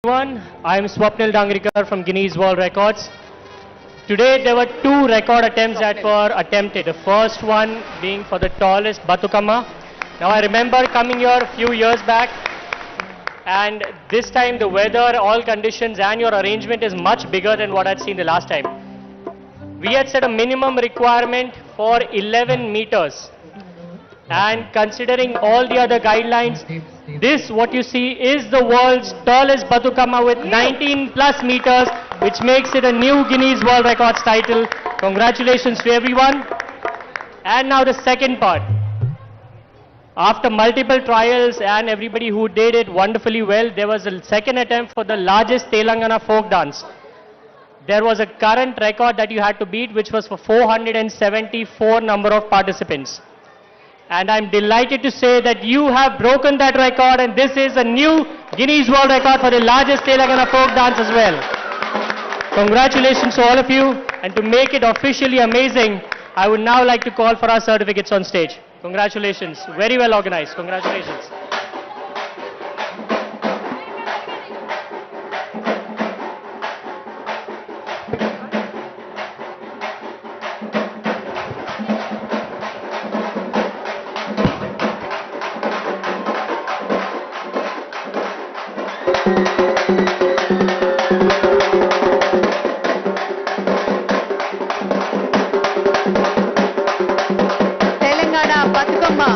Everyone, I am Swapnil Dangrikar from Guinness World Records. Today there were two record attempts that were attempted. The first one being for the tallest Batukama. Now I remember coming here a few years back, and this time the weather, all conditions and your arrangement is much bigger than what I'd seen the last time. We had set a minimum requirement for 11 meters. And considering all the other guidelines, this, what you see, is the world's tallest Batukama with 19 plus meters, which makes it a new Guinness World Records title. Congratulations to everyone. And now the second part. After multiple trials and everybody who did it wonderfully well, there was a second attempt for the largest Telangana folk dance. There was a current record that you had to beat, which was for 474 number of participants. And I'm delighted to say that you have broken that record, and this is a new Guinness World Record for the largest Telangana folk dance as well. Congratulations to all of you, and to make it officially amazing, I would now like to call for our certificates on stage. Congratulations. Very well organized. Congratulations. Telangana Batukama.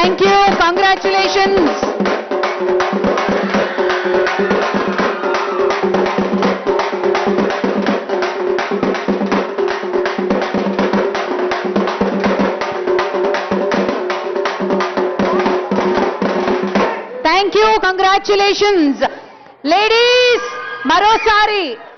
Thank you. Congratulations. Thank you. Congratulations. Ladies, Marosari.